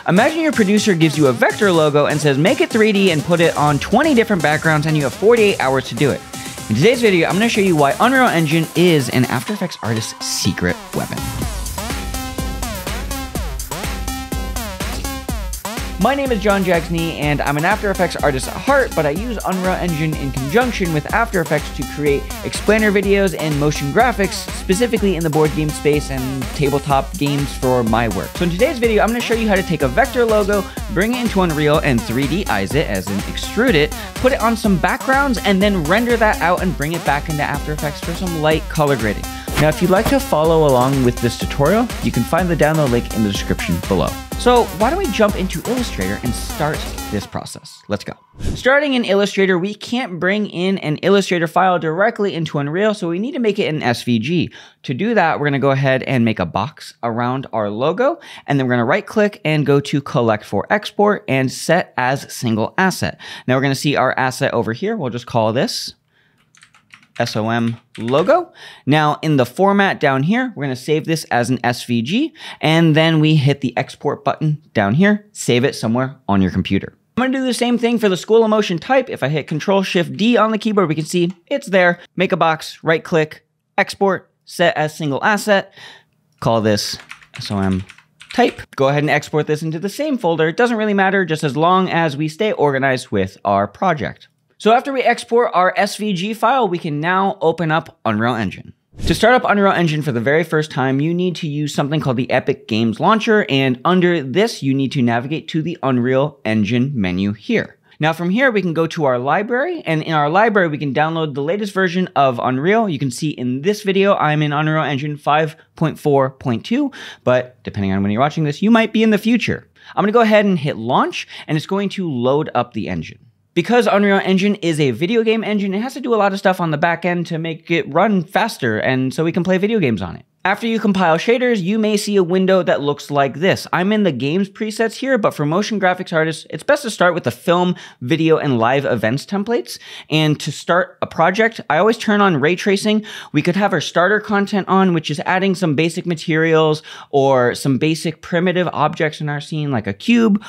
Imagine your producer gives you a vector logo and says make it 3D and put it on 20 different backgrounds and you have 48 hours to do it. In today's video, I'm going to show you why Unreal Engine is an After Effects artist's secret weapon. My name is Jags Nee, and I'm an After Effects artist at heart, but I use Unreal Engine in conjunction with After Effects to create explainer videos and motion graphics, specifically in the board game space and tabletop games for my work. So in today's video, I'm going to show you how to take a vector logo, bring it into Unreal and 3Dize it, as in extrude it, put it on some backgrounds, and then render that out and bring it back into After Effects for some light color grading. Now, if you'd like to follow along with this tutorial, you can find the download link in the description below. So why don't we jump into Illustrator and start this process? Let's go. Starting in Illustrator, we can't bring in an Illustrator file directly into Unreal, so we need to make it an SVG. To do that, we're gonna go ahead and make a box around our logo, and then we're gonna right click and go to Collect for Export and Set as Single Asset. Now we're gonna see our asset over here. We'll just call this SOM logo. Now in the format down here, we're going to save this as an SVG, and then we hit the export button down here, save it somewhere on your computer. I'm going to do the same thing for the School of Motion type. If I hit Control-Shift-D on the keyboard, we can see it's there. Make a box, right click, export, set as single asset, call this SOM type. Go ahead and export this into the same folder. It doesn't really matter, just as long as we stay organized with our project. So after we export our SVG file, we can now open up Unreal Engine. To start up Unreal Engine for the very first time, you need to use something called the Epic Games Launcher, and under this, you need to navigate to the Unreal Engine menu here. Now from here, we can go to our library, and in our library, we can download the latest version of Unreal. You can see in this video, I'm in Unreal Engine 5.4.2, but depending on when you're watching this, you might be in the future. I'm gonna go ahead and hit launch, and it's going to load up the engine. Because Unreal Engine is a video game engine, it has to do a lot of stuff on the back end to make it run faster, and so we can play video games on it. After you compile shaders, you may see a window that looks like this. I'm in the games presets here, but for motion graphics artists, it's best to start with the film, video, and live events templates. And to start a project, I always turn on ray tracing. We could have our starter content on, which is adding some basic materials or some basic primitive objects in our scene, like a cube.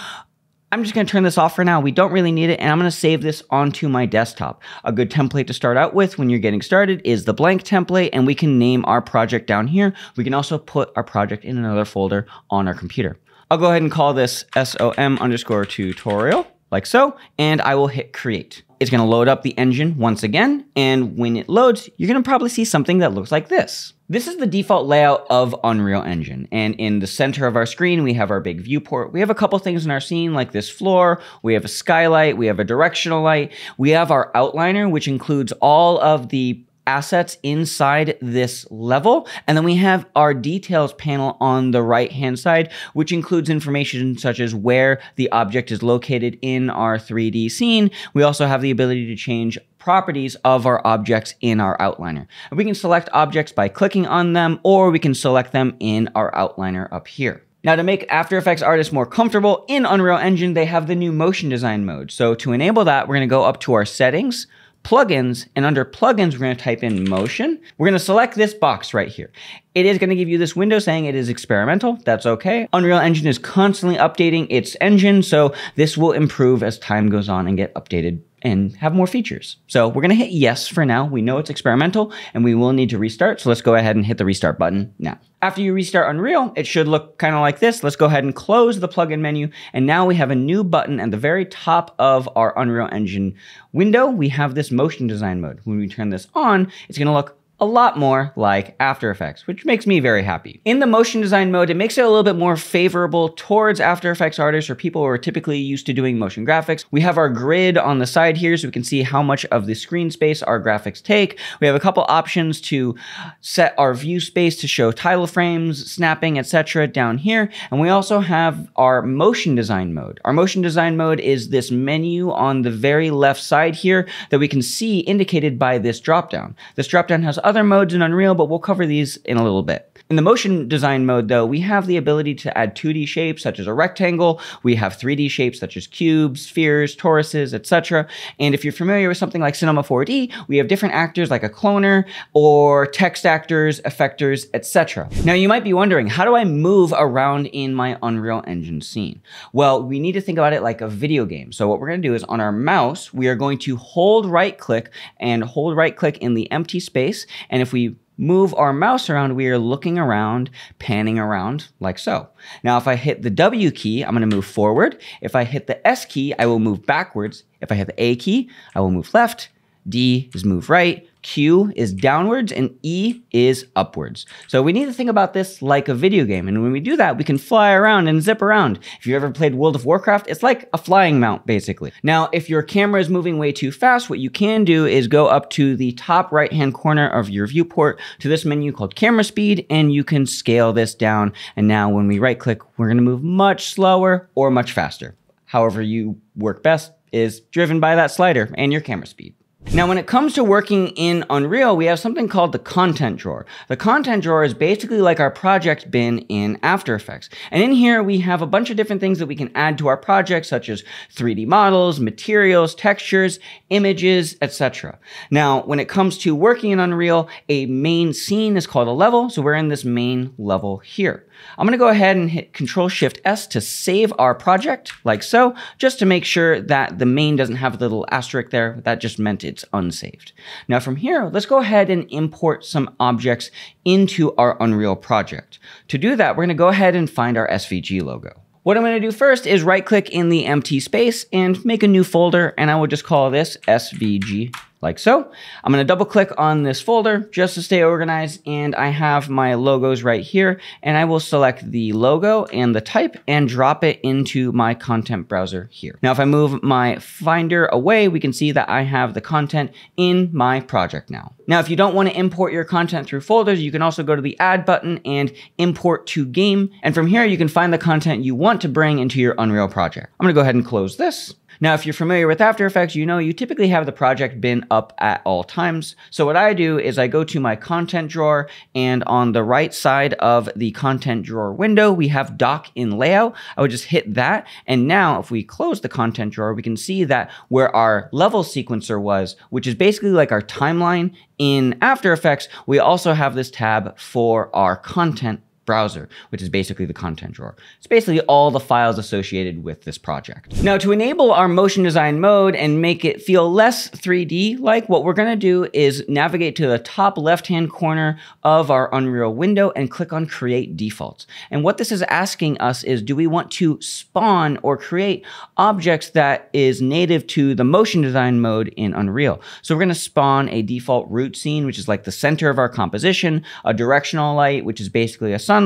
I'm just going to turn this off for now. We don't really need it, and I'm going to save this onto my desktop. A good template to start out with when you're getting started is the blank template, and we can name our project down here. We can also put our project in another folder on our computer. I'll go ahead and call this SOM_tutorial, like so, and I will hit create. It's going to load up the engine once again, and when it loads, you're going to probably see something that looks like this. This is the default layout of Unreal Engine, and in the center of our screen, we have our big viewport. We have a couple things in our scene, like this floor, we have a skylight, we have a directional light, we have our outliner, which includes all of the assets inside this level, and then we have our details panel on the right-hand side, which includes information such as where the object is located in our 3D scene. We also have the ability to change properties of our objects in our outliner. And we can select objects by clicking on them, or we can select them in our outliner up here. Now, to make After Effects artists more comfortable in Unreal Engine, they have the new motion design mode. So to enable that, we're going to go up to our settings, plugins, and under plugins, we're going to type in motion. We're going to select this box right here. It is going to give you this window saying it is experimental. That's okay. Unreal Engine is constantly updating its engine, so this will improve as time goes on and get updated and have more features. So we're going to hit yes for now. We know it's experimental and we will need to restart. So let's go ahead and hit the restart button now. After you restart Unreal, it should look kind of like this. Let's go ahead and close the plugin menu. And now we have a new button at the very top of our Unreal Engine window. We have this motion design mode. When we turn this on, it's going to look a lot more like After Effects, which makes me very happy. In the motion design mode, it makes it a little bit more favorable towards After Effects artists or people who are typically used to doing motion graphics. We have our grid on the side here so we can see how much of the screen space our graphics take. We have a couple options to set our view space to show title frames, snapping, etc. down here. And we also have our motion design mode. Our motion design mode is this menu on the very left side here that we can see indicated by this dropdown. This dropdown has other modes in Unreal, but we'll cover these in a little bit. In the motion design mode, though, we have the ability to add 2D shapes, such as a rectangle. We have 3D shapes, such as cubes, spheres, toruses, etc. And if you're familiar with something like Cinema 4D, we have different actors like a cloner or text actors, effectors, etc. Now, you might be wondering, how do I move around in my Unreal Engine scene? Well, we need to think about it like a video game. So what we're going to do is on our mouse, we are going to hold right click and hold right click in the empty space. And if we move our mouse around, we are looking around, panning around like so. Now, if I hit the W key, I'm going to move forward. If I hit the S key, I will move backwards. If I hit the A key, I will move left. D is move right. Q is downwards, and E is upwards. So we need to think about this like a video game. And when we do that, we can fly around and zip around. If you've ever played World of Warcraft, it's like a flying mount, basically. Now, if your camera is moving way too fast, what you can do is go up to the top right-hand corner of your viewport to this menu called camera speed, and you can scale this down. And now when we right-click, we're gonna move much slower or much faster. However you work best is driven by that slider and your camera speed. Now, when it comes to working in Unreal, we have something called the content drawer. The content drawer is basically like our project bin in After Effects. And in here, we have a bunch of different things that we can add to our project, such as 3D models, materials, textures, images, etc. Now, when it comes to working in Unreal, a main scene is called a level. So we're in this main level here. I'm going to go ahead and hit Control-Shift-S to save our project, like so, just to make sure that the main doesn't have the little asterisk there. That just meant it's unsaved. Now from here, let's go ahead and import some objects into our Unreal project. To do that, we're going to go ahead and find our SVG logo. What I'm going to do first is right-click in the empty space and make a new folder, and I will just call this SVG. Like so. I'm going to double click on this folder just to stay organized, and I have my logos right here, and I will select the logo and the type and drop it into my content browser here. Now, if I move my Finder away, we can see that I have the content in my project now. Now, if you don't want to import your content through folders, you can also go to the Add button and Import to Game, and from here you can find the content you want to bring into your Unreal project. I'm going to go ahead and close this. Now, if you're familiar with After Effects, you know you typically have the project bin up at all times. So what I do is I go to my content drawer, and on the right side of the content drawer window, we have Dock in Layout. I would just hit that. And now if we close the content drawer, we can see that where our level sequencer was, which is basically like our timeline in After Effects, we also have this tab for our content browser, which is basically the content drawer. It's basically all the files associated with this project. Now, to enable our motion design mode and make it feel less 3D-like, what we're gonna do is navigate to the top left-hand corner of our Unreal window and click on Create Defaults. And what this is asking us is, do we want to spawn or create objects that is native to the motion design mode in Unreal? So we're gonna spawn a default root scene, which is like the center of our composition, a directional light, which is basically a sunlight,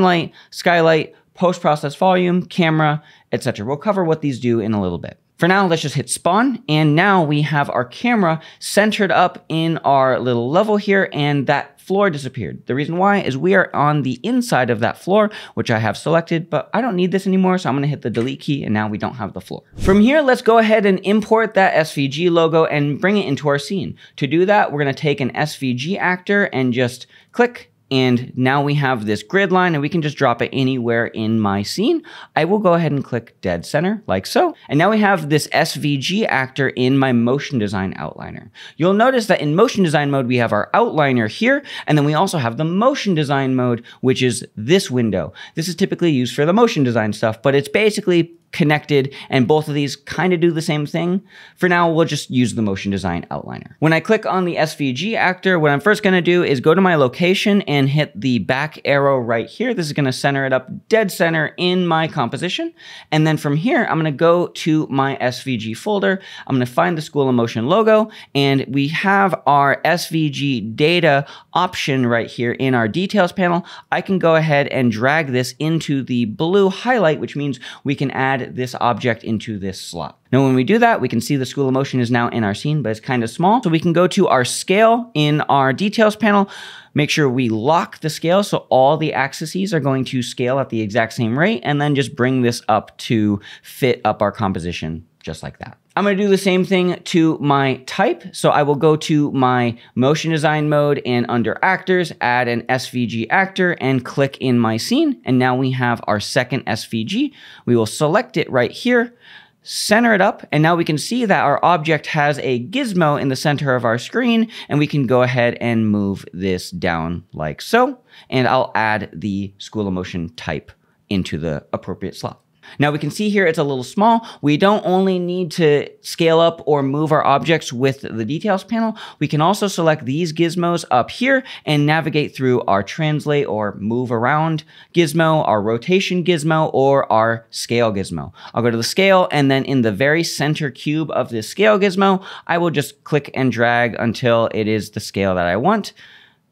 skylight, post-process volume, camera, etc. We'll cover what these do in a little bit. For now, let's just hit spawn, and now we have our camera centered up in our little level here, and that floor disappeared. The reason why is we are on the inside of that floor, which I have selected, but I don't need this anymore, so I'm gonna hit the delete key, and now we don't have the floor. From here, let's go ahead and import that SVG logo and bring it into our scene. To do that, we're gonna take an SVG actor and just click, and now we have this grid line, and we can just drop it anywhere in my scene. I will go ahead and click dead center, like so. And now we have this SVG actor in my motion design outliner. You'll notice that in motion design mode, we have our outliner here, and then we also have the motion design mode, which is this window. This is typically used for the motion design stuff, but it's basically connected, and both of these kind of do the same thing. For now, we'll just use the motion design outliner. When I click on the SVG actor, what I'm first gonna do is go to my location and hit the back arrow right here. This is gonna center it up dead center in my composition. And then from here, I'm gonna go to my SVG folder. I'm gonna find the School of Motion logo, and we have our SVG data option right here in our details panel. I can go ahead and drag this into the blue highlight, which means we can add this object into this slot. Now, when we do that, we can see the School of Motion is now in our scene, but it's kind of small. So we can go to our scale in our details panel, make sure we lock the scale so all the axes are going to scale at the exact same rate, and then just bring this up to fit up our composition just like that. I'm going to do the same thing to my type. So I will go to my motion design mode and under actors, add an SVG actor and click in my scene. And now we have our second SVG. We will select it right here, center it up, and now we can see that our object has a gizmo in the center of our screen, and we can go ahead and move this down like so. And I'll add the school of motion type into the appropriate slot. Now we can see here it's a little small. We don't only need to scale up or move our objects with the details panel. We can also select these gizmos up here and navigate through our translate or move around gizmo, our rotation gizmo, or our scale gizmo. I'll go to the scale, and then in the very center cube of this scale gizmo, I will just click and drag until it is the scale that I want,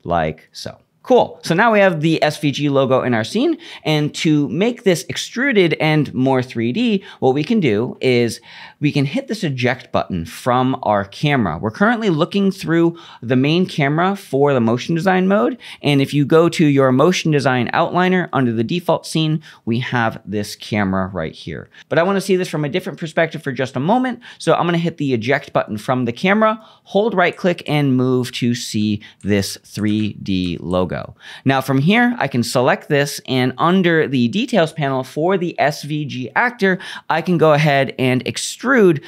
like so. Cool. So now we have the SVG logo in our scene. And to make this extruded and more 3D, what we can do is we can hit this eject button from our camera. We're currently looking through the main camera for the motion design mode. And if you go to your motion design outliner under the default scene, we have this camera right here. But I want to see this from a different perspective for just a moment. So I'm going to hit the eject button from the camera, hold right click and move to see this 3D logo. Now from here, I can select this, and under the details panel for the SVG actor, I can go ahead and extrude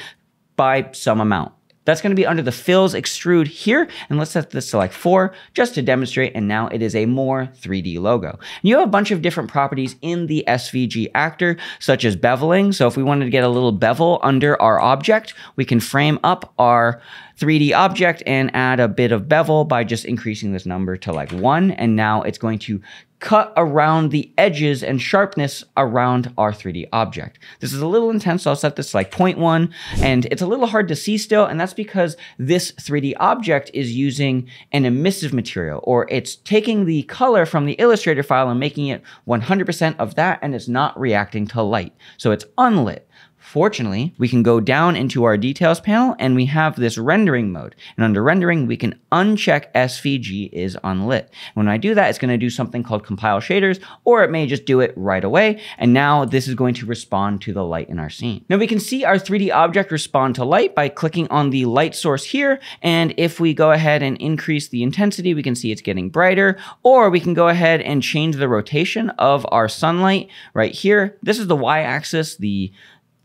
by some amount. That's going to be under the fills extrude here, and let's set this to like 4 just to demonstrate, and now it is a more 3D logo. And you have a bunch of different properties in the SVG actor, such as beveling. So if we wanted to get a little bevel under our object, we can frame up our 3D object and add a bit of bevel by just increasing this number to like 1, and now it's going to cut around the edges and sharpness around our 3D object. This is a little intense, so I'll set this to like 0.1, and it's a little hard to see still, and that's because this 3D object is using an emissive material, or it's taking the color from the Illustrator file and making it 100% of that, and it's not reacting to light, so it's unlit. Fortunately, we can go down into our details panel and we have this rendering mode. And under rendering, we can uncheck SVG is unlit. When I do that, it's going to do something called compile shaders, or it may just do it right away. And now this is going to respond to the light in our scene. Now we can see our 3D object respond to light by clicking on the light source here. And if we go ahead and increase the intensity, we can see it's getting brighter, or we can go ahead and change the rotation of our sunlight right here. This is the y-axis, the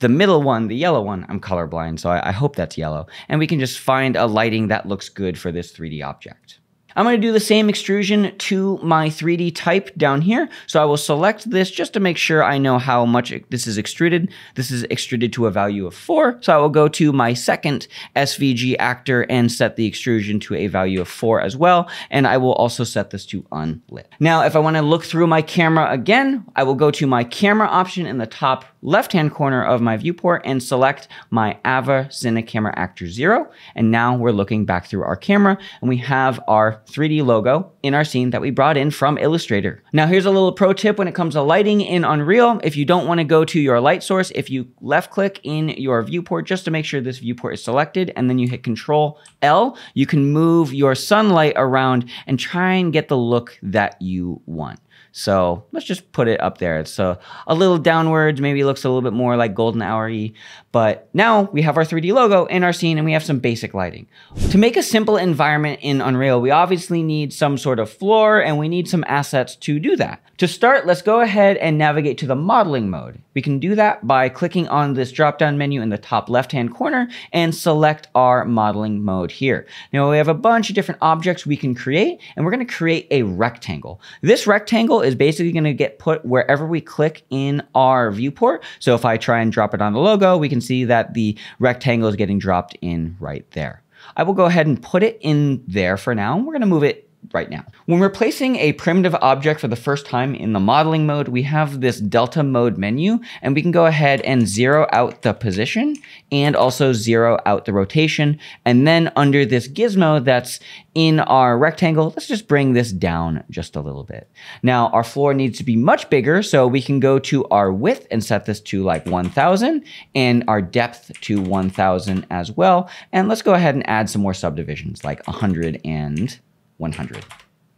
middle one, the yellow one, I'm colorblind, so I hope that's yellow. And we can just find a lighting that looks good for this 3D object. I'm going to do the same extrusion to my 3D type down here. So I will select this just to make sure I know how much this is extruded. This is extruded to a value of 4. So I will go to my second SVG actor and set the extrusion to a value of 4 as well. And I will also set this to unlit. Now, if I want to look through my camera again, I will go to my camera option in the top left-hand corner of my viewport and select my Ava Cine Camera Actor 0. And now we're looking back through our camera and we have our 3D logo in our scene that we brought in from Illustrator. Now here's a little pro tip when it comes to lighting in Unreal. If you don't want to go to your light source, if you left click in your viewport just to make sure this viewport is selected and then you hit Control L, you can move your sunlight around and try and get the look that you want. So let's just put it up there. It's a little downwards, maybe it looks a little bit more like golden hour-y, but now we have our 3D logo in our scene and we have some basic lighting. To make a simple environment in Unreal, we obviously need some sort of floor and we need some assets to do that. To start, let's go ahead and navigate to the modeling mode. We can do that by clicking on this drop-down menu in the top left-hand corner and select our modeling mode here. Now we have a bunch of different objects we can create, and we're going to create a rectangle. This rectangle is basically going to get put wherever we click in our viewport. So if I try and drop it on the logo, we can see that the rectangle is getting dropped in right there. I will go ahead and put it in there for now. We're going to move it right now. When we're placing a primitive object for the first time in the modeling mode, we have this delta mode menu, and we can go ahead and zero out the position and also zero out the rotation. And then under this gizmo that's in our rectangle, let's just bring this down just a little bit. Now our floor needs to be much bigger, so we can go to our width and set this to like 1000 and our depth to 1000 as well. And let's go ahead and add some more subdivisions like 100 and 100.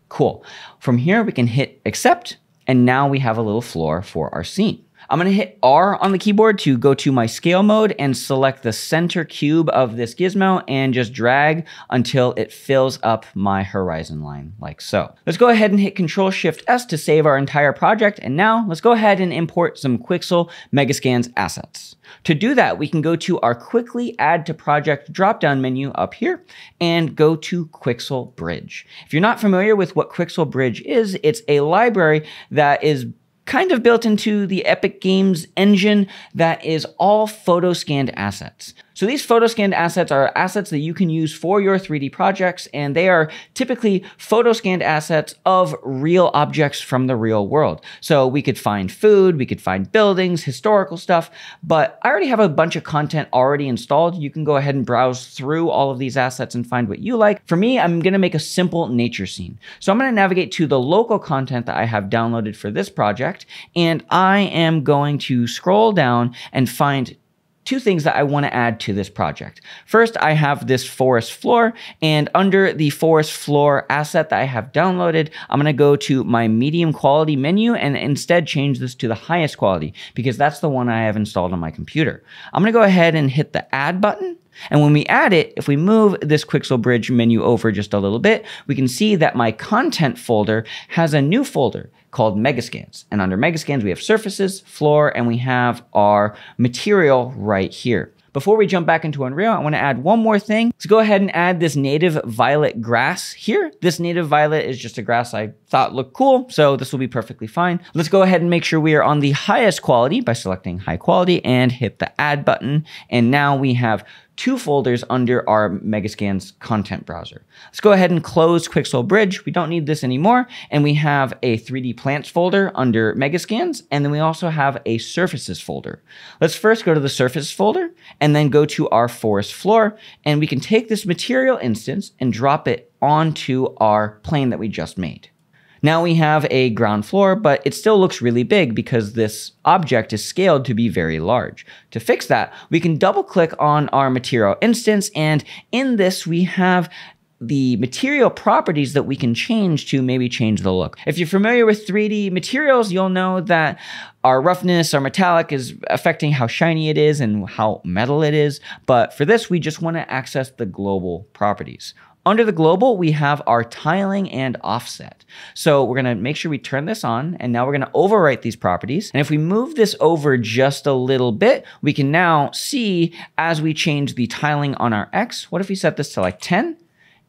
Cool. From here, we can hit accept, and now we have a little floor for our scene. I'm going to hit R on the keyboard to go to my scale mode and select the center cube of this gizmo and just drag until it fills up my horizon line like so. Let's go ahead and hit Control-Shift-S to save our entire project. And now let's go ahead and import some Quixel Megascans assets. To do that, we can go to our Quickly Add to Project drop-down menu up here and go to Quixel Bridge. If you're not familiar with what Quixel Bridge is, it's a library that is kind of built into the Epic Games engine that is all photo scanned assets. So these photo scanned assets are assets that you can use for your 3D projects, and they are typically photo scanned assets of real objects from the real world. So we could find food, we could find buildings, historical stuff, but I already have a bunch of content already installed. You can go ahead and browse through all of these assets and find what you like. For me, I'm gonna make a simple nature scene. So I'm gonna navigate to the local content that I have downloaded for this project, and I am going to scroll down and find two things that I want to add to this project. First, I have this forest floor, and under the forest floor asset that I have downloaded, I'm going to go to my medium quality menu and instead change this to the highest quality because that's the one I have installed on my computer. I'm going to go ahead and hit the add button. And when we add it, if we move this Quixel Bridge menu over just a little bit, we can see that my content folder has a new folder called Megascans. And under Megascans, we have surfaces, floor, and we have our material right here. Before we jump back into Unreal, I want to add one more thing. Let's go ahead and add this native violet grass here. This native violet is just a grass I thought looked cool, so this will be perfectly fine. Let's go ahead and make sure we are on the highest quality by selecting high quality and hit the add button. And now we have two folders under our Megascans content browser. Let's go ahead and close Quixel Bridge. We don't need this anymore. And we have a 3D plants folder under Megascans. And then we also have a surfaces folder. Let's first go to the surface folder and then go to our forest floor. And we can take this material instance and drop it onto our plane that we just made. Now we have a ground floor, but it still looks really big because this object is scaled to be very large. To fix that, we can double click on our material instance, and in this we have the material properties that we can change to maybe change the look. If you're familiar with 3D materials, you'll know that our roughness, our metallic is affecting how shiny it is and how metal it is. But for this, we just want to access the global properties. Under the global, we have our tiling and offset. So we're gonna make sure we turn this on, and now we're gonna overwrite these properties. And if we move this over just a little bit, we can now see as we change the tiling on our X, what if we set this to like 10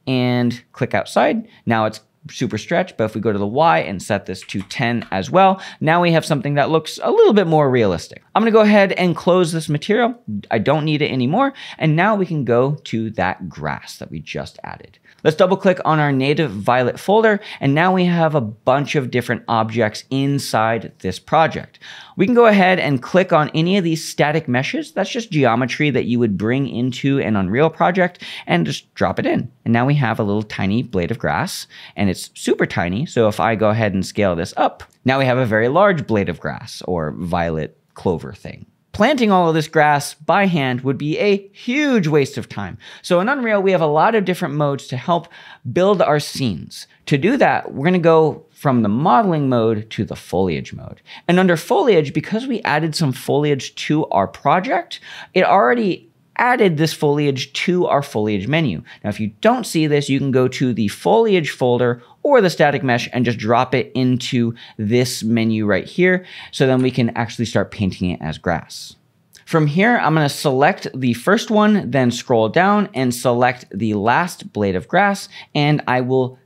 and click outside? Now it's super stretched, but if we go to the Y and set this to 10 as well, now we have something that looks a little bit more realistic. I'm gonna go ahead and close this material. I don't need it anymore. And now we can go to that grass that we just added. Let's double click on our native violet folder, and now we have a bunch of different objects inside this project. We can go ahead and click on any of these static meshes. That's just geometry that you would bring into an Unreal project and just drop it in. And now we have a little tiny blade of grass, and it's super tiny. So if I go ahead and scale this up, now we have a very large blade of grass or violet clover thing. Planting all of this grass by hand would be a huge waste of time. So in Unreal, we have a lot of different modes to help build our scenes. To do that, we're gonna go from the modeling mode to the foliage mode. And under foliage, because we added some foliage to our project, it already added this foliage to our foliage menu. Now, if you don't see this, you can go to the foliage folder or the static mesh and just drop it into this menu right here. So then we can actually start painting it as grass. From here, I'm going to select the first one, then scroll down and select the last blade of grass, and I will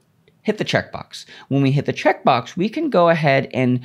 hit the checkbox. When we hit the checkbox, we can go ahead and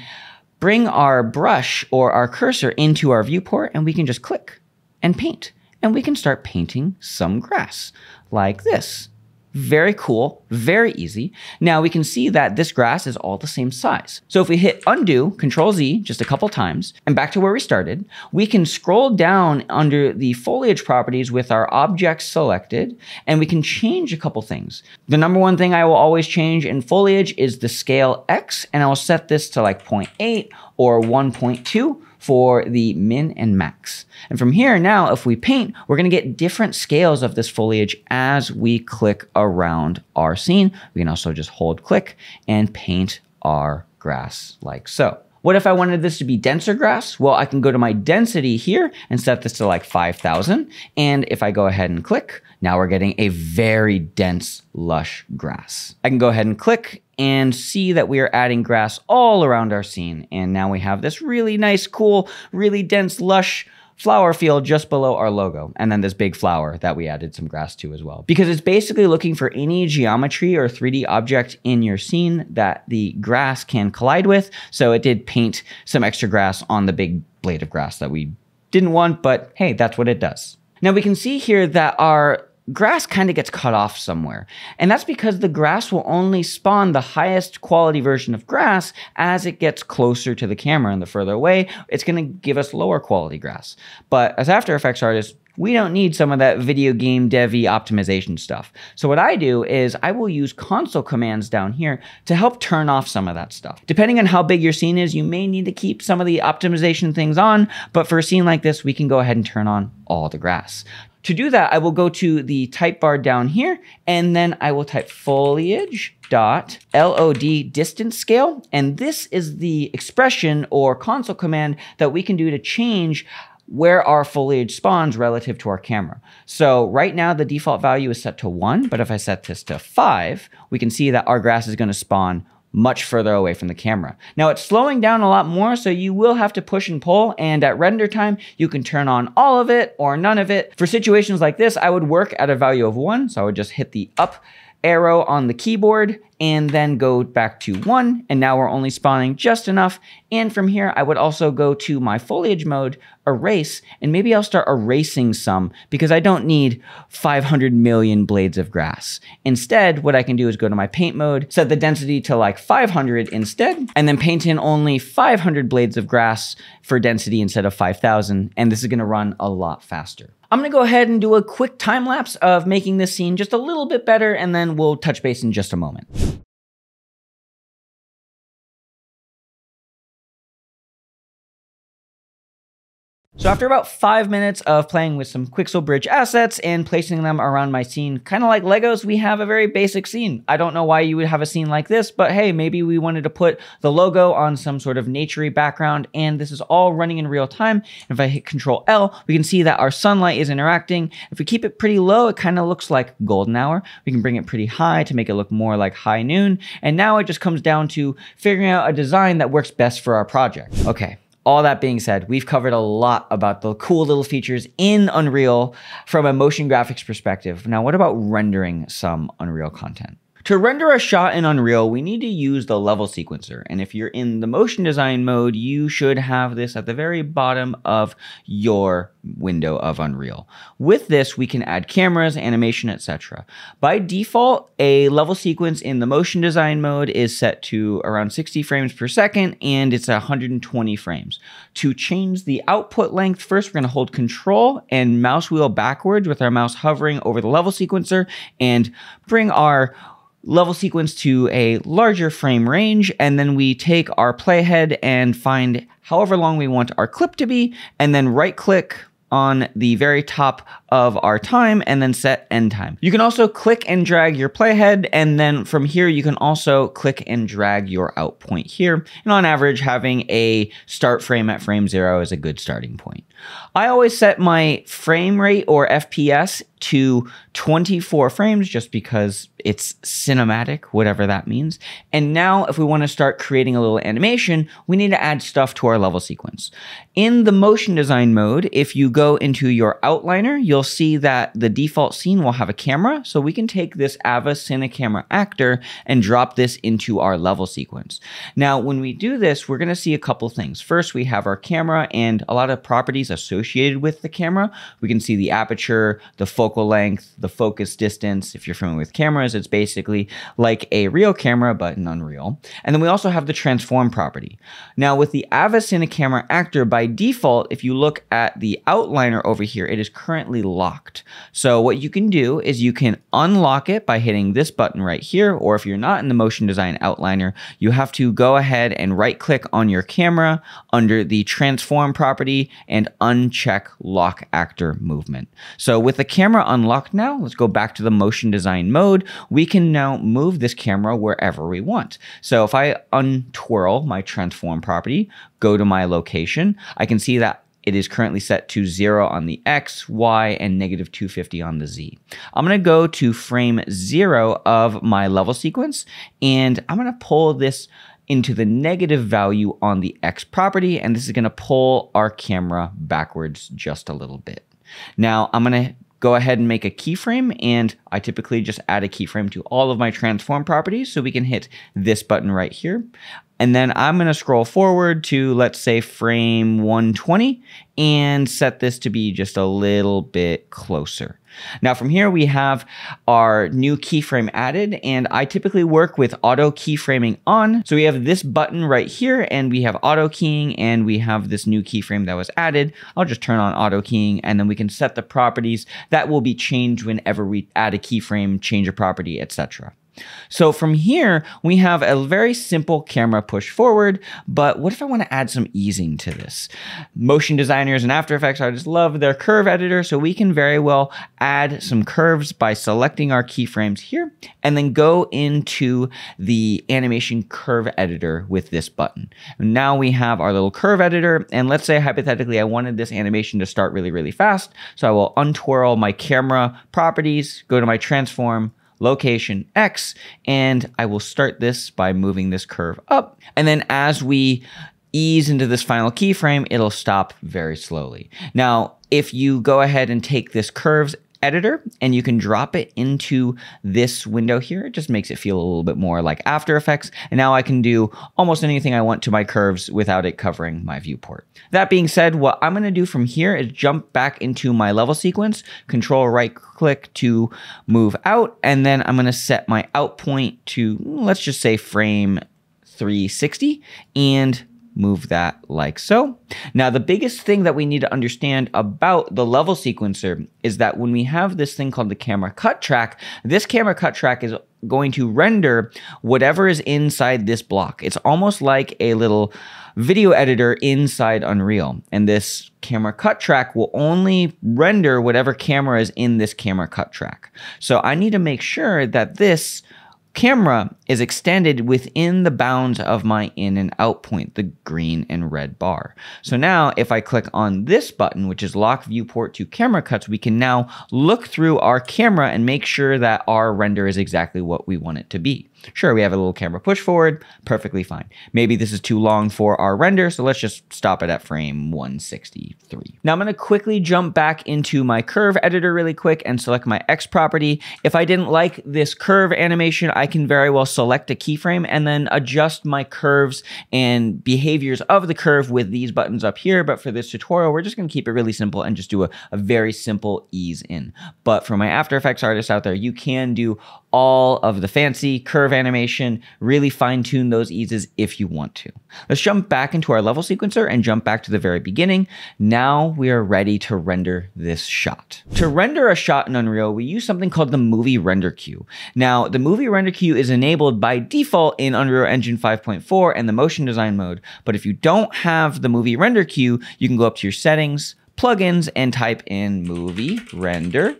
bring our brush or our cursor into our viewport, and we can just click and paint. And we can start painting some grass like this. Very cool, very easy. Now we can see that this grass is all the same size. So if we hit undo, Control Z just a couple times, and back to where we started, we can scroll down under the foliage properties with our objects selected, and we can change a couple things. The number one thing I will always change in foliage is the scale X, and I will set this to like 0.8 or 1.2. for the min and max. And from here now, if we paint, we're gonna get different scales of this foliage as we click around our scene. We can also just hold click and paint our grass like so. What if I wanted this to be denser grass? Well, I can go to my density here and set this to like 5,000. And if I go ahead and click, now we're getting a very dense, lush grass. I can go ahead and click and see that we are adding grass all around our scene. And now we have this really nice, cool, really dense, lush flower field just below our logo. And then this big flower that we added some grass to as well. Because it's basically looking for any geometry or 3D object in your scene that the grass can collide with. So it did paint some extra grass on the big blade of grass that we didn't want, but hey, that's what it does. Now we can see here that our grass kind of gets cut off somewhere. And that's because the grass will only spawn the highest quality version of grass as it gets closer to the camera, and the further away, it's going to give us lower quality grass. But as After Effects artists, we don't need some of that video game devy optimization stuff. So what I do is I will use console commands down here to help turn off some of that stuff. Depending on how big your scene is, you may need to keep some of the optimization things on, but for a scene like this, we can go ahead and turn on all the grass. To do that, I will go to the type bar down here, and then I will type foliage.LOD distance scale. And this is the expression or console command that we can do to change where our foliage spawns relative to our camera. So right now the default value is set to 1, but if I set this to 5, we can see that our grass is going to spawn much further away from the camera. Now it's slowing down a lot more, so you will have to push and pull, and at render time, you can turn on all of it or none of it. For situations like this, I would work at a value of 1, so I would just hit the up arrow on the keyboard and then go back to 1, and now we're only spawning just enough. And from here, I would also go to my foliage mode, erase, and maybe I'll start erasing some because I don't need 500 million blades of grass. Instead, what I can do is go to my paint mode, set the density to like 500 instead, and then paint in only 500 blades of grass for density instead of 5,000, and this is gonna run a lot faster. I'm gonna go ahead and do a quick time lapse of making this scene just a little bit better, and then we'll touch base in just a moment. So after about 5 minutes of playing with some Quixel Bridge assets and placing them around my scene, kind of like Legos, we have a very basic scene. I don't know why you would have a scene like this, but hey, maybe we wanted to put the logo on some sort of naturey background, and this is all running in real time. And if I hit Control L, we can see that our sunlight is interacting. If we keep it pretty low, it kind of looks like golden hour. We can bring it pretty high to make it look more like high noon. And now it just comes down to figuring out a design that works best for our project. Okay. All that being said, we've covered a lot about the cool little features in Unreal from a motion graphics perspective. Now, what about rendering some Unreal content? To render a shot in Unreal, we need to use the level sequencer. And if you're in the motion design mode, you should have this at the very bottom of your window of Unreal. With this, we can add cameras, animation, etc. By default, a level sequence in the motion design mode is set to around 60 frames per second, and it's 120 frames. To change the output length, first we're going to hold Control and mouse wheel backwards with our mouse hovering over the level sequencer and bring our level sequence to a larger frame range, and then we take our playhead and find however long we want our clip to be, and then right click on the very top of our time and then set end time. You can also click and drag your playhead, and then from here you can also click and drag your out point here. And on average, having a start frame at frame 0 is a good starting point. I always set my frame rate or FPS to 24 frames just because it's cinematic, whatever that means. And now if we want to start creating a little animation, we need to add stuff to our level sequence. In the motion design mode, if you go into your outliner, you'll see that the default scene will have a camera. So we can take this Ava Cinecamera actor and drop this into our level sequence. Now, when we do this, we're going to see a couple things. First, we have our camera and a lot of properties associated with the camera. We can see the aperture, the focal length, the focus distance. If you're familiar with cameras, it's basically like a real camera, but in Unreal. And then we also have the transform property. Now with the Ava Cinecamera actor, by default, if you look at the outliner over here, it is currently locked. So what you can do is you can unlock it by hitting this button right here, or if you're not in the motion design outliner, you have to go ahead and right click on your camera under the transform property and uncheck lock actor movement. So with the camera unlocked now, let's go back to the motion design mode. We can now move this camera wherever we want. So if I untwirl my transform property, go to my location, I can see that it is currently set to 0 on the X, Y, and negative 250 on the Z. I'm going to go to frame 0 of my level sequence, and I'm going to pull this into the negative value on the X property, and this is going to pull our camera backwards just a little bit. Now, I'm going to go ahead and make a keyframe, and I typically just add a keyframe to all of my transform properties, so we can hit this button right here. And then I'm going to scroll forward to, let's say, frame 120 and set this to be just a little bit closer. Now from here we have our new keyframe added, and I typically work with auto keyframing on. So we have this button right here, and we have auto keying, and we have this new keyframe that was added. I'll just turn on auto keying, and then we can set the properties that will be changed whenever we add a keyframe, change a property, etc. So from here, we have a very simple camera push forward, but what if I want to add some easing to this? Motion designers and After Effects artists love their curve editor, so we can very well add some curves by selecting our keyframes here, and then go into the animation curve editor with this button. Now we have our little curve editor, and let's say hypothetically I wanted this animation to start really, really fast, so I will untwirl my camera properties, go to my transform, location X, and I will start this by moving this curve up. And then as we ease into this final keyframe, it'll stop very slowly. Now, if you go ahead and take this curves editor and you can drop it into this window here, it just makes it feel a little bit more like After Effects. And now I can do almost anything I want to my curves without it covering my viewport. That being said, what I'm going to do from here is jump back into my level sequence, control right click to move out, and then I'm going to set my out point to, let's just say, frame 360, and move that like so. Now, the biggest thing that we need to understand about the level sequencer is that when we have this thing called the camera cut track, this camera cut track is going to render whatever is inside this block. It's almost like a little video editor inside Unreal. And this camera cut track will only render whatever camera is in this camera cut track. So I need to make sure that this camera is extended within the bounds of my in and out point, the green and red bar. So now if I click on this button, which is lock viewport to camera cuts, we can now look through our camera and make sure that our render is exactly what we want it to be. Sure, we have a little camera push forward, perfectly fine. Maybe this is too long for our render, so let's just stop it at frame 163. Now I'm going to quickly jump back into my curve editor really quick and select my X property. If I didn't like this curve animation, I can very well select a keyframe and then adjust my curves and behaviors of the curve with these buttons up here. But for this tutorial, we're just going to keep it really simple and just do a very simple ease in. But for my After Effects artists out there, you can do all of the fancy curve animation, really fine tune those eases if you want to. Let's jump back into our level sequencer and jump back to the very beginning. Now we are ready to render this shot. To render a shot in Unreal, we use something called the movie render queue. Now, the movie render queue is enabled by default in Unreal Engine 5.4 and the motion design mode. But if you don't have the movie render queue, you can go up to your settings, plugins, and type in movie render.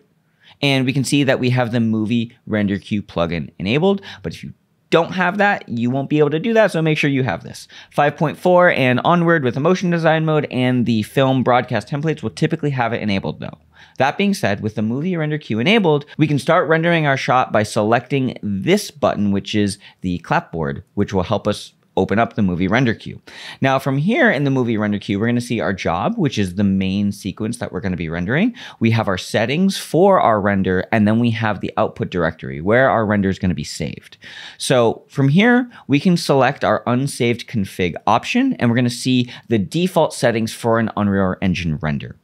And we can see that we have the movie render queue plugin enabled. But if you don't have that, you won't be able to do that. So make sure you have this. 5.4 and onward with the motion design mode and the film broadcast templates will typically have it enabled though. That being said, with the movie render queue enabled, we can start rendering our shot by selecting this button, which is the clapboard, which will help us open up the movie render queue. Now from here in the movie render queue, we're going to see our job, which is the main sequence that we're going to be rendering. We have our settings for our render, and then we have the output directory where our render is going to be saved. So from here, we can select our unsaved config option, and we're going to see the default settings for an Unreal Engine render.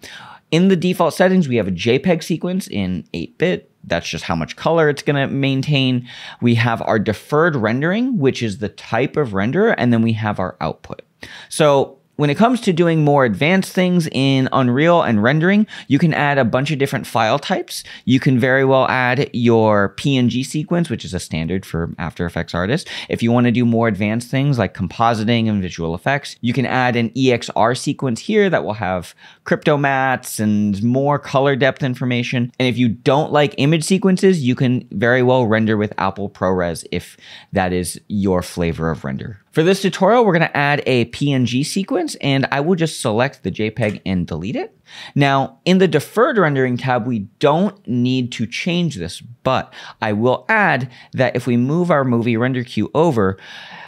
In the default settings, we have a JPEG sequence in 8-bit. That's just how much color it's going to maintain. We have our deferred rendering, which is the type of render, and then we have our output. So when it comes to doing more advanced things in Unreal and rendering, you can add a bunch of different file types. You can very well add your PNG sequence, which is a standard for After Effects artists. If you want to do more advanced things like compositing and visual effects, you can add an EXR sequence here that will have crypto mats and more color depth information. And if you don't like image sequences, you can very well render with Apple ProRes if that is your flavor of render. For this tutorial, we're going to add a PNG sequence, and I will just select the JPEG and delete it. Now, in the deferred rendering tab, we don't need to change this, but I will add that if we move our movie render queue over,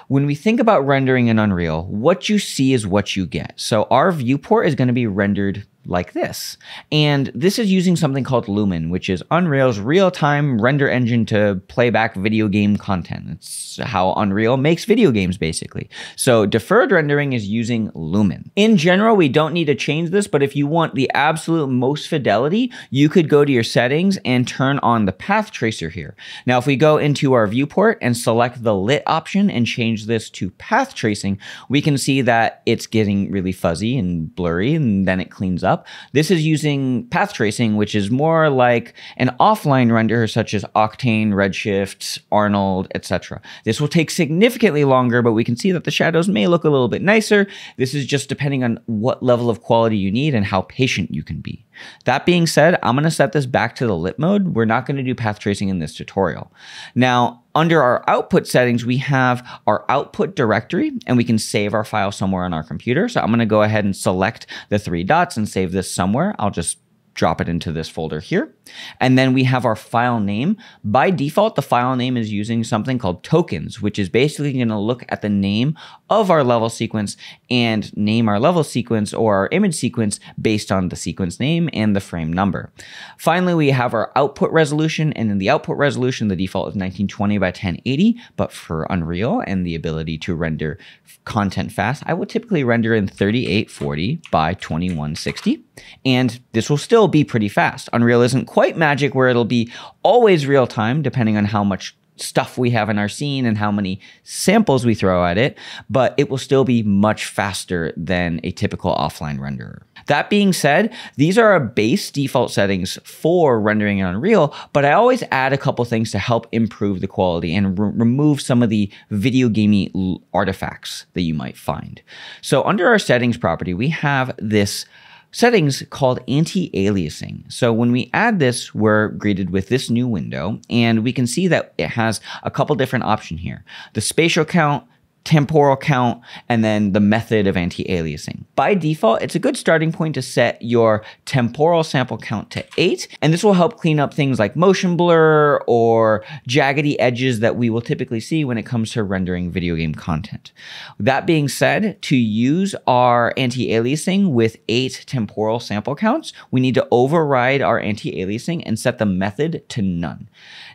when we think about rendering in Unreal, what you see is what you get. So our viewport is going to be rendered like this. And this is using something called Lumen, which is Unreal's real-time render engine to play back video game content. It's how Unreal makes video games, basically. So deferred rendering is using Lumen. In general, we don't need to change this, but if you want the absolute most fidelity, you could go to your settings and turn on the path tracer here. Now, if we go into our viewport and select the lit option and change this to path tracing, we can see that it's getting really fuzzy and blurry, and then it cleans up. This is using path tracing, which is more like an offline render such as Octane, Redshift, Arnold, etc. This will take significantly longer, but we can see that the shadows may look a little bit nicer. This is just depending on what level of quality you need and how patient you can be. That being said, I'm going to set this back to the lit mode. We're not going to do path tracing in this tutorial. Now, under our output settings, we have our output directory, and we can save our file somewhere on our computer. So I'm going to go ahead and select the 3 dots and save this somewhere. I'll just drop it into this folder here. And then we have our file name. By default, the file name is using something called tokens, which is basically going to look at the name of our level sequence and name our level sequence or our image sequence based on the sequence name and the frame number. Finally, we have our output resolution, and in the output resolution, the default is 1920 by 1080, but for Unreal and the ability to render content fast, I would typically render in 3840 by 2160, and this will still be pretty fast. Unreal isn't quite Magic where it'll be always real time, depending on how much stuff we have in our scene and how many samples we throw at it, but it will still be much faster than a typical offline renderer. That being said, these are our base default settings for rendering in Unreal, but I always add a couple things to help improve the quality and remove some of the video gamey artifacts that you might find. So under our settings property, we have this settings called anti-aliasing. So when we add this, we're greeted with this new window, and we can see that it has a couple different options here. The spatial count, temporal count, and then the method of anti-aliasing. By default, it's a good starting point to set your temporal sample count to 8, and this will help clean up things like motion blur or jaggedy edges that we will typically see when it comes to rendering video game content. That being said, to use our anti-aliasing with 8 temporal sample counts, we need to override our anti-aliasing and set the method to none.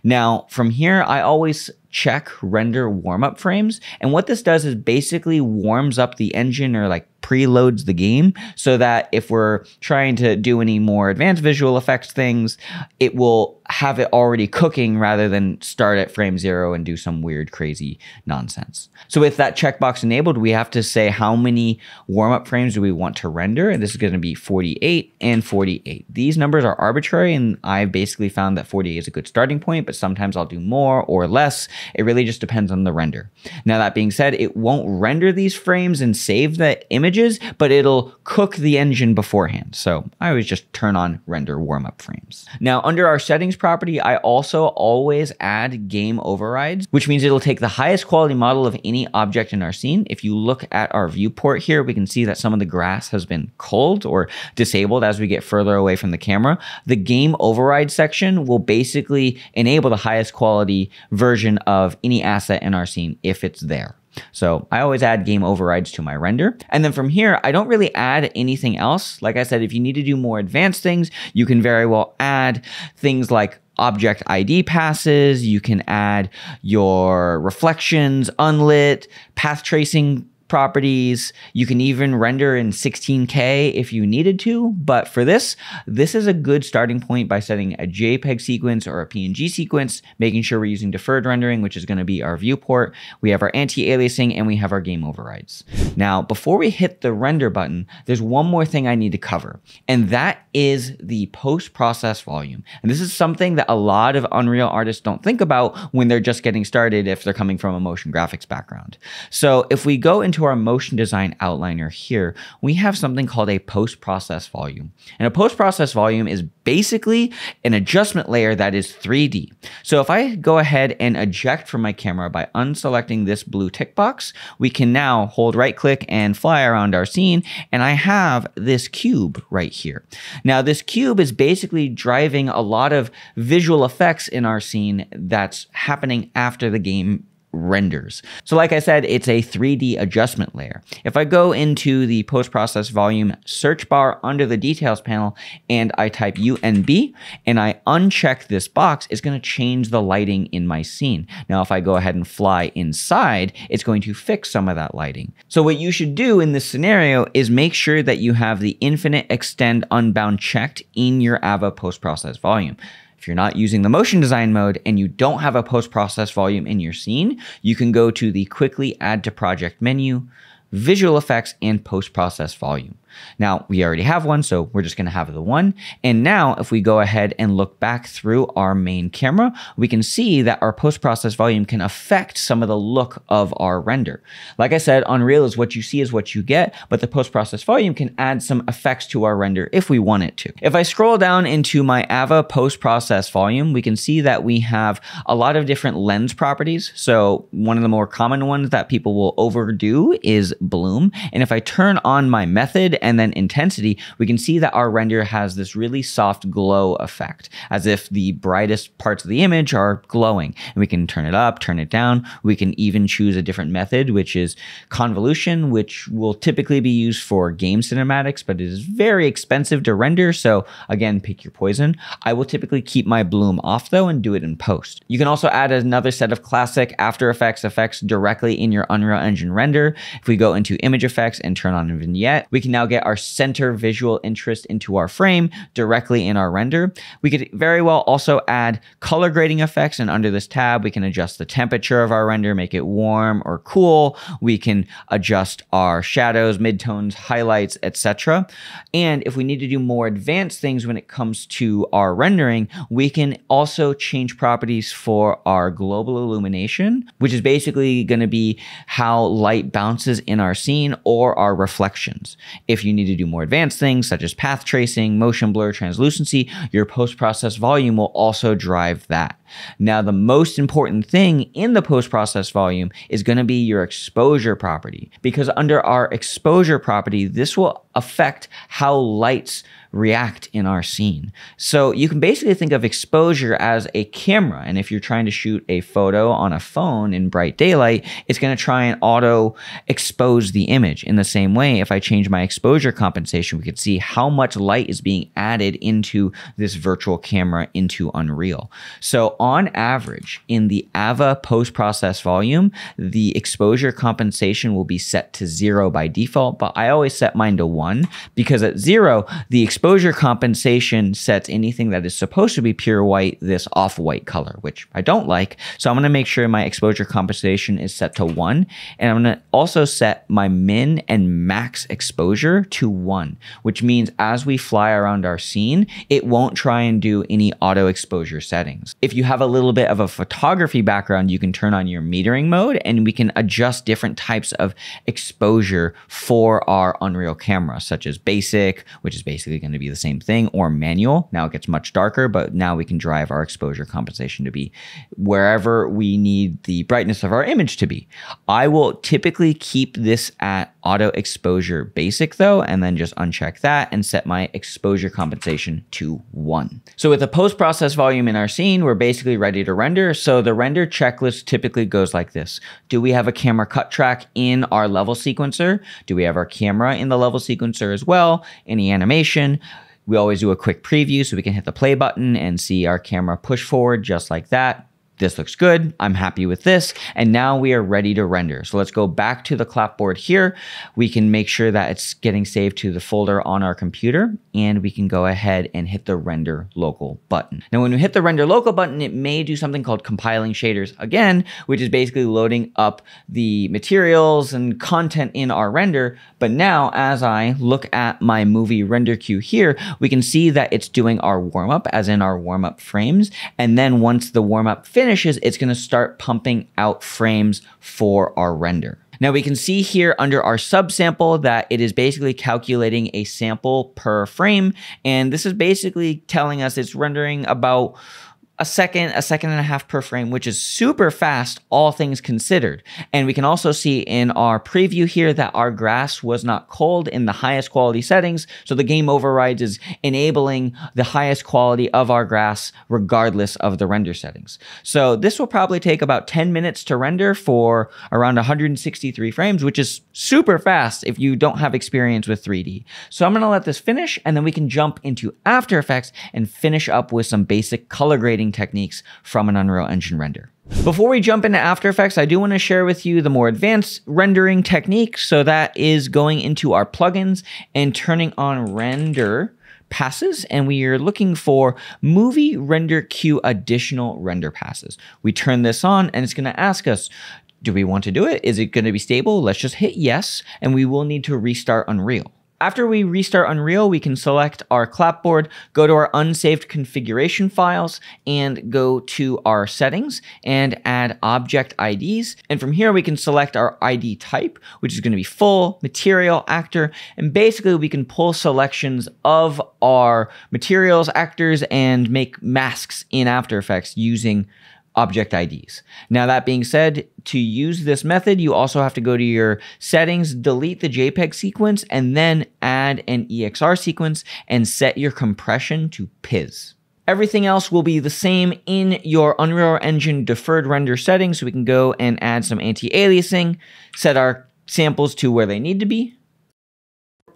Now, from here, I always check render warm-up frames, and what this does is basically warms up the engine or like preloads the game so that if we're trying to do any more advanced visual effects things, it will have it already cooking rather than start at frame 0 and do some weird, crazy nonsense. So with that checkbox enabled, we have to say how many warm-up frames do we want to render, and this is going to be 48 and 48. These numbers are arbitrary, and I basically found that 48 is a good starting point, but sometimes I'll do more or less. It really just depends on the render. Now, that being said, it won't render these frames and save the images, but it'll cook the engine beforehand. So I always just turn on render warm-up frames. Now, under our settings property, I also always add game overrides, which means it'll take the highest quality model of any object in our scene. If you look at our viewport here, we can see that some of the grass has been culled or disabled as we get further away from the camera. The game override section will basically enable the highest quality version of any asset in our scene if it's there. So I always add game overrides to my render. And then from here, I don't really add anything else. Like I said, if you need to do more advanced things, you can very well add things like object ID passes. You can add your reflections, unlit, path tracing properties. You can even render in 16K if you needed to, but for this is a good starting point by setting a JPEG sequence or a PNG sequence, making sure we're using deferred rendering, which is going to be our viewport. We have our anti-aliasing and we have our game overrides. Now, before we hit the render button, there's one more thing I need to cover, and that is the post-process volume. And this is something that a lot of Unreal artists don't think about when they're just getting started if they're coming from a motion graphics background. So if we go into our motion design outliner here, we have something called a post-process volume. And a post-process volume is basically an adjustment layer that is 3D. So if I go ahead and eject from my camera by unselecting this blue tick box, we can now hold right click and fly around our scene, and I have this cube right here. Now this cube is basically driving a lot of visual effects in our scene that's happening after the game renders. So like I said, it's a 3D adjustment layer. If I go into the post-process volume search bar under the details panel and I type UNB and I uncheck this box, it's going to change the lighting in my scene. Now, if I go ahead and fly inside, it's going to fix some of that lighting. So what you should do in this scenario is make sure that you have the infinite extend unbound checked in your AVA post-process volume. If you're not using the motion design mode and you don't have a post-process volume in your scene, you can go to the quickly add to project menu, visual effects, and post-process volume. Now, we already have one, so we're just going to have the one. And now, if we go ahead and look back through our main camera, we can see that our post-process volume can affect some of the look of our render. Like I said, Unreal is what you see is what you get, but the post-process volume can add some effects to our render if we want it to. If I scroll down into my AVA post-process volume, we can see that we have a lot of different lens properties. So one of the more common ones that people will overdo is bloom. And if I turn on my method and then intensity, we can see that our render has this really soft glow effect, as if the brightest parts of the image are glowing. And we can turn it up, turn it down. We can even choose a different method, which is convolution, which will typically be used for game cinematics, but it is very expensive to render. So again, pick your poison. I will typically keep my bloom off though and do it in post. You can also add another set of classic After Effects effects directly in your Unreal Engine render. If we go into image effects and turn on a vignette, we can now get our center visual interest into our frame directly in our render. We could very well also add color grading effects, and under this tab, we can adjust the temperature of our render, make it warm or cool. We can adjust our shadows, midtones, highlights, etc. And if we need to do more advanced things when it comes to our rendering, we can also change properties for our global illumination, which is basically going to be how light bounces in our scene or our reflections. If you need to do more advanced things such as path tracing, motion blur, translucency, your post-process volume will also drive that. Now, the most important thing in the post-process volume is going to be your exposure property, because under our exposure property, this will affect how lights react in our scene. So you can basically think of exposure as a camera. And if you're trying to shoot a photo on a phone in bright daylight, it's going to try and auto expose the image. In the same way, if I change my exposure compensation, we can see how much light is being added into this virtual camera into Unreal. So on average, in the AVA post-process volume, the exposure compensation will be set to 0 by default, but I always set mine to 1 because at 0, the exposure compensation sets anything that is supposed to be pure white this off-white color, which I don't like. So I'm going to make sure my exposure compensation is set to 1, and I'm going to also set my min and max exposure to 1, which means as we fly around our scene, it won't try and do any auto exposure settings. If you have a little bit of a photography background, you can turn on your metering mode and we can adjust different types of exposure for our Unreal camera, such as basic, which is basically going to be the same thing, or manual. Now it gets much darker, but now we can drive our exposure compensation to be wherever we need the brightness of our image to be. I will typically keep this at auto exposure basic though, and then just uncheck that and set my exposure compensation to 1. So with the post-process volume in our scene, we're basically ready to render. So the render checklist typically goes like this. Do we have a camera cut track in our level sequencer? Do we have our camera in the level sequencer as well? Any animation? We always do a quick preview so we can hit the play button and see our camera push forward just like that. This looks good. I'm happy with this. And now we are ready to render. So let's go back to the clapboard here. We can make sure that it's getting saved to the folder on our computer, and we can go ahead and hit the render local button. Now, when we hit the render local button, it may do something called compiling shaders again, which is basically loading up the materials and content in our render. But now, as I look at my movie render queue here, we can see that it's doing our warm up, as in our warm up frames. And then once the warm up finishes, it's going to start pumping out frames for our render. Now we can see here under our subsample that it is basically calculating a sample per frame. And this is basically telling us it's rendering about a second and a half per frame, which is super fast, all things considered. And we can also see in our preview here that our grass was not culled in the highest quality settings. So the game overrides is enabling the highest quality of our grass regardless of the render settings. So this will probably take about 10 minutes to render for around 163 frames, which is super fast if you don't have experience with 3D. So I'm gonna let this finish, and then we can jump into After Effects and finish up with some basic color grading techniques from an Unreal Engine render. Before we jump into After Effects, I do want to share with you the more advanced rendering technique. So that is going into our plugins and turning on render passes, and we are looking for movie render queue additional render passes. We turn this on and it's going to ask us, do we want to do it? Is it going to be stable? Let's just hit yes, and we will need to restart Unreal. After we restart Unreal, we can select our clapboard, go to our unsaved configuration files, and go to our settings and add object IDs. And from here, we can select our ID type, which is going to be full, material, actor, and basically we can pull selections of our materials, actors, and make masks in After Effects using object IDs. Now, that being said, to use this method, you also have to go to your settings, delete the JPEG sequence, and then add an EXR sequence and set your compression to PIS. Everything else will be the same in your Unreal Engine deferred render settings. So we can go and add some anti-aliasing, set our samples to where they need to be.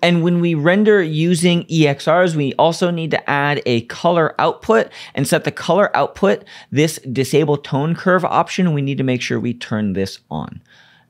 And when we render using EXRs, we also need to add a color output and set the color output, this disable tone curve option. We need to make sure we turn this on.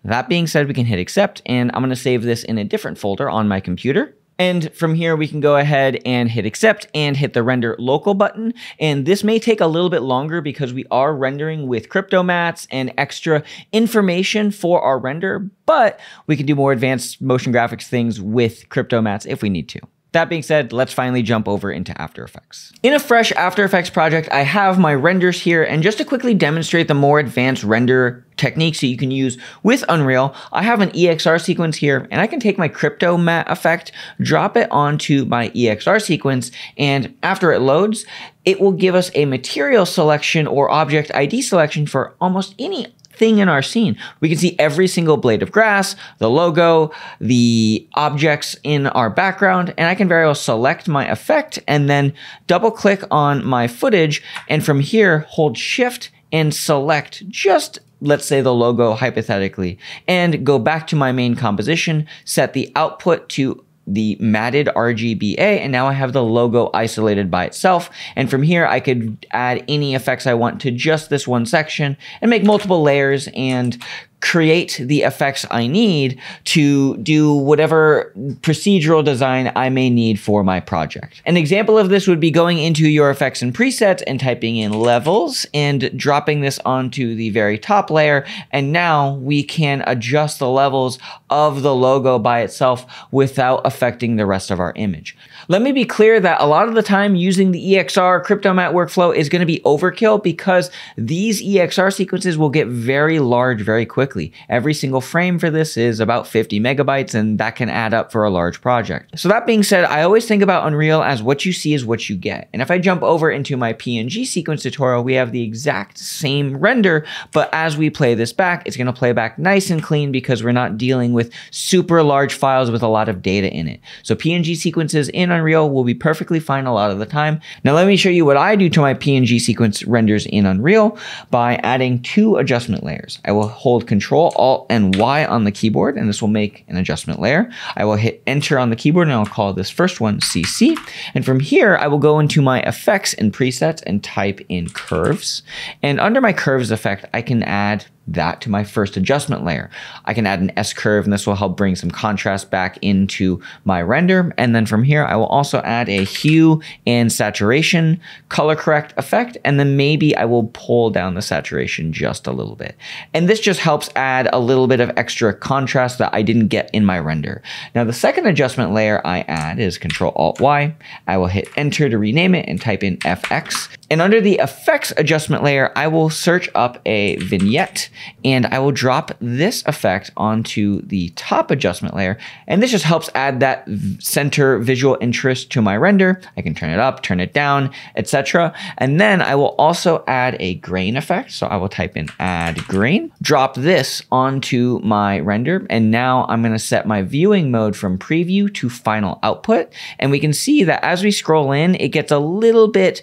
That being said, we can hit accept, and I'm going to save this in a different folder on my computer. And from here, we can go ahead and hit accept and hit the render local button. And this may take a little bit longer because we are rendering with crypto mats and extra information for our render, but we can do more advanced motion graphics things with crypto mats if we need to. That being said, let's finally jump over into After Effects. In a fresh After Effects project, I have my renders here, and just to quickly demonstrate the more advanced render techniques that you can use with Unreal, I have an EXR sequence here, and I can take my crypto matte effect, drop it onto my EXR sequence, and after it loads, it will give us a material selection or object ID selection for almost any thing in our scene. We can see every single blade of grass, the logo, the objects in our background, and I can very well select my effect and then double click on my footage, and from here hold shift and select just, let's say, the logo hypothetically, and go back to my main composition, set the output to the matted RGBA, and now I have the logo isolated by itself. And from here, I could add any effects I want to just this one section and make multiple layers and create the effects I need to do whatever procedural design I may need for my project. An example of this would be going into your effects and presets and typing in levels and dropping this onto the very top layer. And now we can adjust the levels of the logo by itself without affecting the rest of our image. Let me be clear that a lot of the time using the EXR crypto matte workflow is going to be overkill because these EXR sequences will get very large very quickly. Every single frame for this is about 50 megabytes, and that can add up for a large project. So that being said, I always think about Unreal as what you see is what you get. And if I jump over into my PNG sequence tutorial, we have the exact same render, but as we play this back, it's going to play back nice and clean because we're not dealing with super large files with a lot of data in it. So PNG sequences in Unreal will be perfectly fine a lot of the time. Now let me show you what I do to my PNG sequence renders in Unreal by adding 2 adjustment layers. I will hold Control, Alt, and Y on the keyboard, and this will make an adjustment layer. I will hit Enter on the keyboard, and I'll call this first one CC. And from here, I will go into my effects and presets and type in curves. And under my curves effect, I can add that to my first adjustment layer. I can add an S curve, and this will help bring some contrast back into my render. And then from here, I will also add a hue and saturation color correct effect. And then maybe I will pull down the saturation just a little bit. And this just helps add a little bit of extra contrast that I didn't get in my render. Now, the second adjustment layer I add is Control Alt Y. I will hit Enter to rename it and type in FX. And under the effects adjustment layer, I will search up a vignette, and I will drop this effect onto the top adjustment layer. And this just helps add that center visual interest to my render. I can turn it up, turn it down, etc. And then I will also add a grain effect. So I will type in add grain, drop this onto my render. And now I'm going to set my viewing mode from preview to final output. And we can see that as we scroll in, it gets a little bit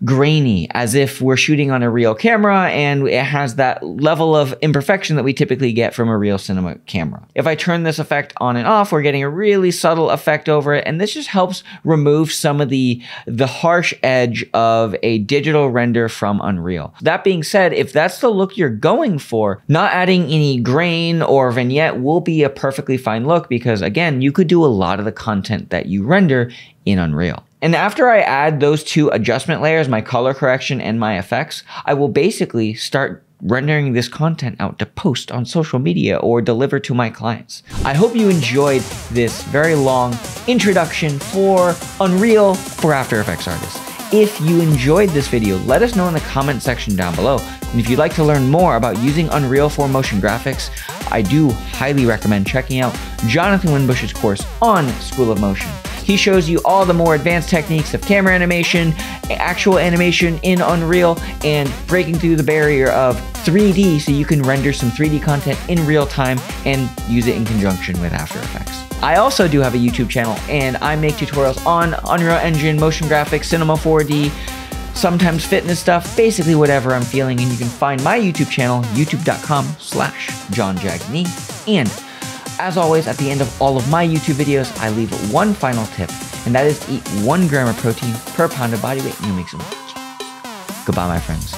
grainy, as if we're shooting on a real camera, and it has that level of imperfection that we typically get from a real cinema camera. If I turn this effect on and off, we're getting a really subtle effect over it, and this just helps remove some of the harsh edge of a digital render from Unreal. That being said, if that's the look you're going for, not adding any grain or vignette will be a perfectly fine look, because again, you could do a lot of the content that you render in Unreal. And after I add those 2 adjustment layers, my color correction and my effects, I will basically start rendering this content out to post on social media or deliver to my clients. I hope you enjoyed this very long introduction for Unreal for After Effects artists. If you enjoyed this video, let us know in the comment section down below. And if you'd like to learn more about using Unreal for motion graphics, I do highly recommend checking out Jonathan Winbush's course on School of Motion. He shows you all the more advanced techniques of camera animation, actual animation in Unreal, and breaking through the barrier of 3D so you can render some 3D content in real time and use it in conjunction with After Effects. I also do have a YouTube channel, and I make tutorials on Unreal Engine, motion graphics, Cinema 4D, sometimes fitness stuff, basically whatever I'm feeling. And you can find my YouTube channel, youtube.com/JagsNee. And as always, at the end of all of my YouTube videos, I leave one final tip, and that is to eat 1 gram of protein per pound of body weight, and you'll make some. Goodbye, my friends.